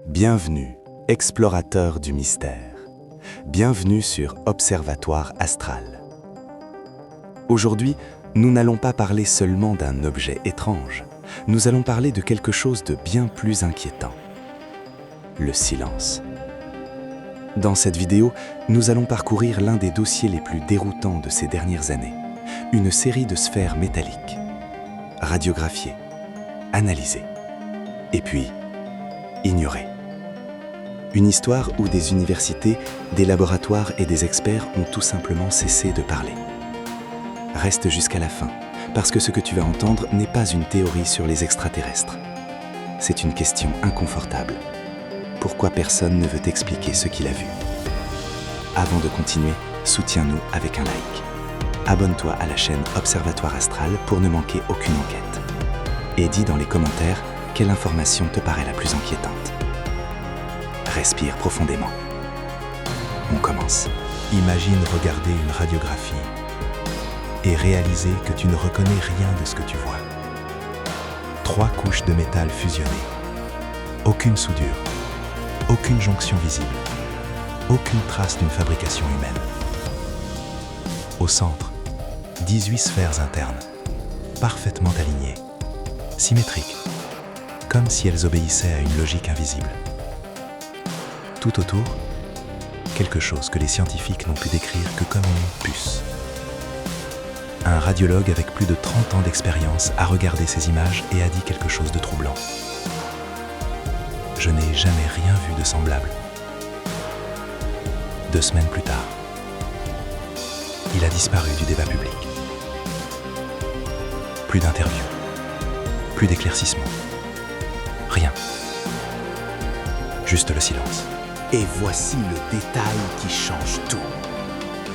Bienvenue, explorateurs du mystère. Bienvenue sur Observatoire Astral. Aujourd'hui, nous n'allons pas parler seulement d'un objet étrange. Nous allons parler de quelque chose de bien plus inquiétant. Le silence. Dans cette vidéo, nous allons parcourir l'un des dossiers les plus déroutants de ces dernières années. Une série de sphères métalliques, radiographiées, analysées, et puis ignorées. Une histoire où des universités, des laboratoires et des experts ont tout simplement cessé de parler. Reste jusqu'à la fin, parce que ce que tu vas entendre n'est pas une théorie sur les extraterrestres. C'est une question inconfortable. Pourquoi personne ne veut expliquer ce qu'il a vu? Avant de continuer, soutiens-nous avec un like. Abonne-toi à la chaîne Observatoire Astral pour ne manquer aucune enquête. Et dis dans les commentaires quelle information te paraît la plus inquiétante. Respire profondément. On commence. Imagine regarder une radiographie et réaliser que tu ne reconnais rien de ce que tu vois. 3 couches de métal fusionnées. Aucune soudure. Aucune jonction visible. Aucune trace d'une fabrication humaine. Au centre, 18 sphères internes, parfaitement alignées, symétriques, comme si elles obéissaient à une logique invisible. Tout autour, quelque chose que les scientifiques n'ont pu décrire que comme une puce. Un radiologue avec plus de 30 ans d'expérience a regardé ces images et a dit quelque chose de troublant. Je n'ai jamais rien vu de semblable. 2 semaines plus tard, il a disparu du débat public. Plus d'interviews, plus d'éclaircissements, rien. Juste le silence. Et voici le détail qui change tout.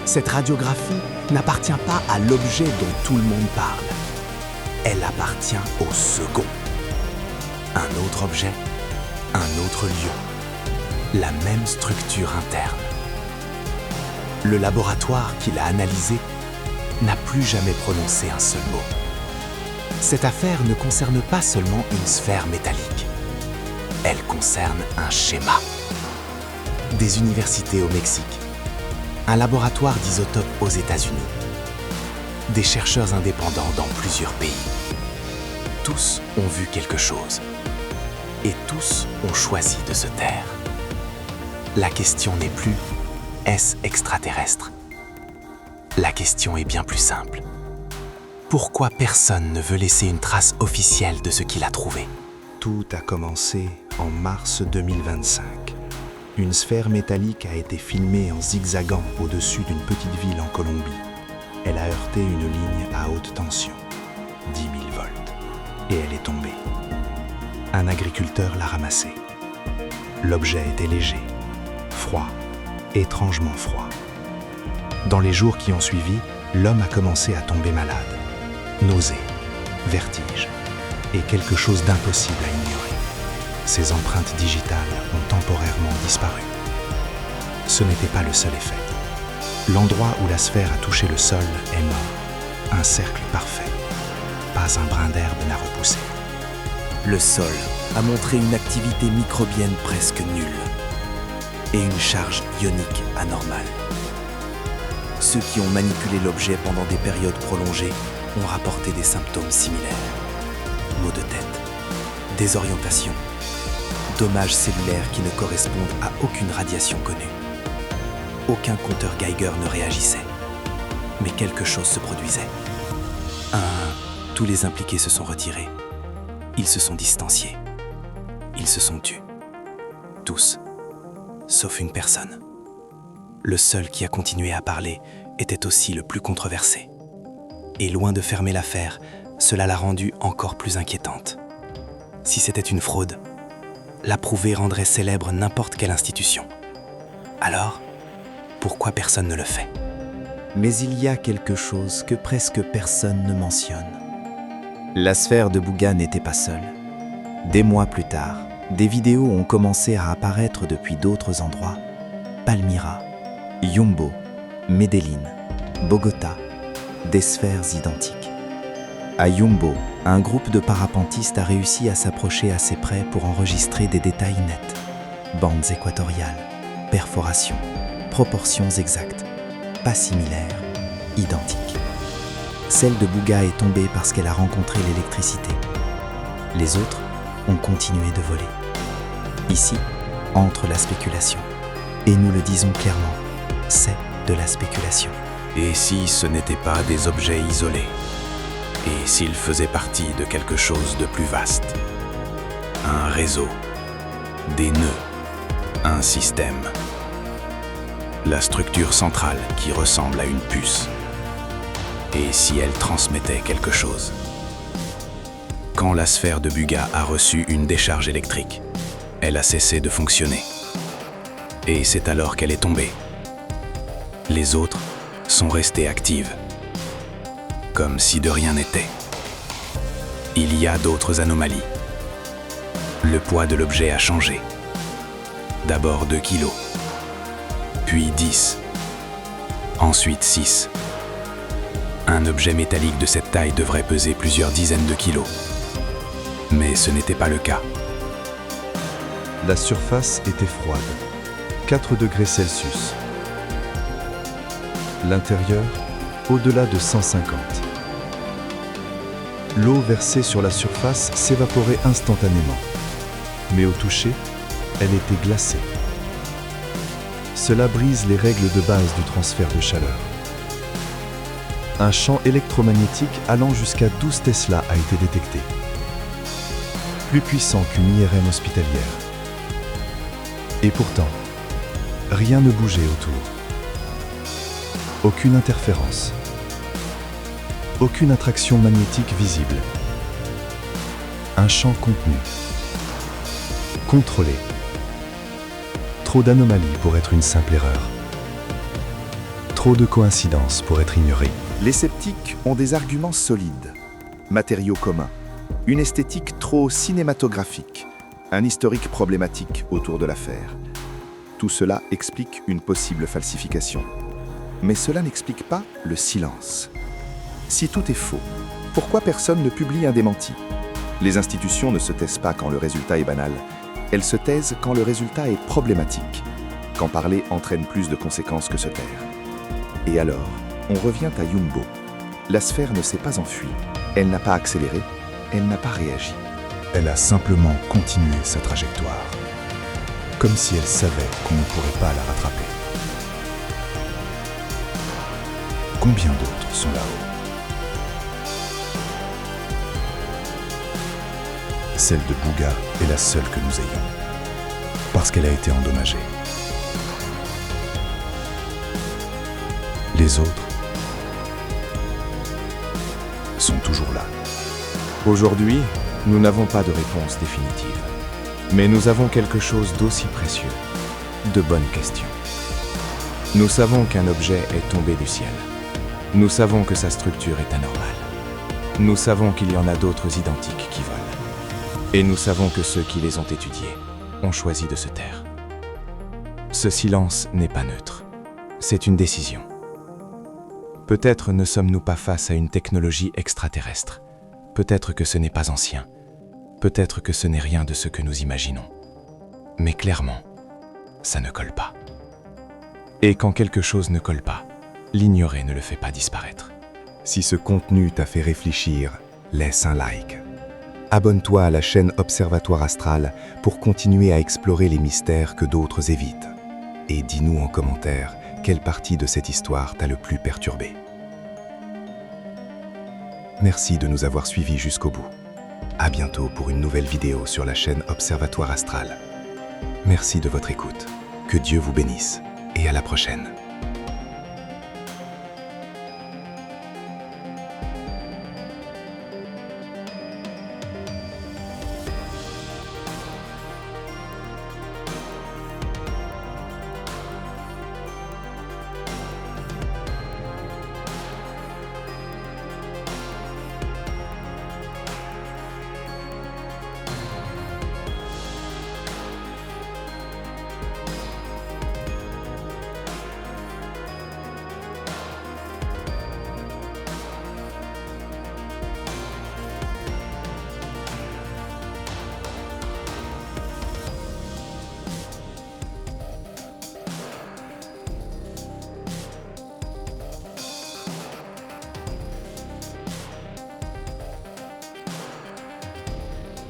Cette radiographie n'appartient pas à l'objet dont tout le monde parle. Elle appartient au second. Un autre objet, un autre lieu, la même structure interne. Le laboratoire qui l'a analysé n'a plus jamais prononcé un seul mot. Cette affaire ne concerne pas seulement une sphère métallique. Elle concerne un schéma. Des universités au Mexique, un laboratoire d'isotopes aux États-Unis, des chercheurs indépendants dans plusieurs pays. Tous ont vu quelque chose et tous ont choisi de se taire. La question n'est plus « est-ce extraterrestre ?» La question est bien plus simple. Pourquoi personne ne veut laisser une trace officielle de ce qu'il a trouvé? Tout a commencé en mars 2025. Une sphère métallique a été filmée en zigzagant au-dessus d'une petite ville en Colombie. Elle a heurté une ligne à haute tension, 10 000 volts, et elle est tombée. Un agriculteur l'a ramassée. L'objet était léger, froid, étrangement froid. Dans les jours qui ont suivi, l'homme a commencé à tomber malade. Nausées, vertiges et quelque chose d'impossible à ignorer. Ses empreintes digitales ont temporairement disparu. Ce n'était pas le seul effet. L'endroit où la sphère a touché le sol est mort. Un cercle parfait. Pas un brin d'herbe n'a repoussé. Le sol a montré une activité microbienne presque nulle et une charge ionique anormale. Ceux qui ont manipulé l'objet pendant des périodes prolongées ont rapporté des symptômes similaires. Maux de tête, désorientation, dommages cellulaires qui ne correspondent à aucune radiation connue. Aucun compteur Geiger ne réagissait, mais quelque chose se produisait. Un à un, tous les impliqués se sont retirés. Ils se sont distanciés. Ils se sont tus. Tous, sauf une personne. Le seul qui a continué à parler était aussi le plus controversé. Et loin de fermer l'affaire, cela l'a rendue encore plus inquiétante. Si c'était une fraude, la prouver rendrait célèbre n'importe quelle institution. Alors, pourquoi personne ne le fait? Mais il y a quelque chose que presque personne ne mentionne. La sphère de Bouga n'était pas seule. Des mois plus tard, des vidéos ont commencé à apparaître depuis d'autres endroits. Palmyra, Yumbo, Medellín, Bogota, des sphères identiques. À Yumbo, un groupe de parapentistes a réussi à s'approcher assez près pour enregistrer des détails nets. bandes équatoriales, perforations, proportions exactes, pas similaires, identiques. Celle de Bouga est tombée parce qu'elle a rencontré l'électricité. Les autres ont continué de voler. Ici entre la spéculation. Et nous le disons clairement, c'est de la spéculation. Et si ce n'étaient pas des objets isolés? Et s'ils faisaient partie de quelque chose de plus vaste? Un réseau, des nœuds, un système. La structure centrale qui ressemble à une puce. Et si elle transmettait quelque chose? Quand la sphère de Bugha a reçu une décharge électrique, elle a cessé de fonctionner. Et c'est alors qu'elle est tombée. Les autres sont restées actives, comme si de rien n'était. Il y a d'autres anomalies. Le poids de l'objet a changé. D'abord 2 kilos, puis 10, ensuite 6. Un objet métallique de cette taille devrait peser plusieurs dizaines de kilos. Mais ce n'était pas le cas. La surface était froide, 4 degrés Celsius. L'intérieur, au-delà de 150. L'eau versée sur la surface s'évaporait instantanément, mais au toucher, elle était glacée. Cela brise les règles de base du transfert de chaleur. Un champ électromagnétique allant jusqu'à 12 Tesla a été détecté, plus puissant qu'une IRM hospitalière. Et pourtant, rien ne bougeait autour. Aucune interférence. Aucune attraction magnétique visible. Un champ contenu. Contrôlé. Trop d'anomalies pour être une simple erreur. Trop de coïncidences pour être ignorées. Les sceptiques ont des arguments solides. Matériaux communs. Une esthétique trop cinématographique. Un historique problématique autour de l'affaire. Tout cela explique une possible falsification. Mais cela n'explique pas le silence. Si tout est faux, pourquoi personne ne publie un démenti? Les institutions ne se taisent pas quand le résultat est banal. Elles se taisent quand le résultat est problématique, quand parler entraîne plus de conséquences que se taire. Et alors, on revient à Yumbo. La sphère ne s'est pas enfuie, elle n'a pas accéléré, elle n'a pas réagi. Elle a simplement continué sa trajectoire, comme si elle savait qu'on ne pourrait pas la rattraper. Combien d'autres sont là-haut? Celle de Bugha est la seule que nous ayons, parce qu'elle a été endommagée. Les autres sont toujours là. Aujourd'hui, nous n'avons pas de réponse définitive. Mais nous avons quelque chose d'aussi précieux, de bonnes questions. Nous savons qu'un objet est tombé du ciel. Nous savons que sa structure est anormale. Nous savons qu'il y en a d'autres identiques qui volent. Et nous savons que ceux qui les ont étudiés ont choisi de se taire. Ce silence n'est pas neutre. C'est une décision. Peut-être ne sommes-nous pas face à une technologie extraterrestre. Peut-être que ce n'est pas ancien. Peut-être que ce n'est rien de ce que nous imaginons. Mais clairement, ça ne colle pas. Et quand quelque chose ne colle pas, l'ignorer ne le fait pas disparaître. Si ce contenu t'a fait réfléchir, laisse un like. Abonne-toi à la chaîne Observatoire Astral pour continuer à explorer les mystères que d'autres évitent. Et dis-nous en commentaire quelle partie de cette histoire t'a le plus perturbé. Merci de nous avoir suivis jusqu'au bout. À bientôt pour une nouvelle vidéo sur la chaîne Observatoire Astral. Merci de votre écoute. Que Dieu vous bénisse et à la prochaine.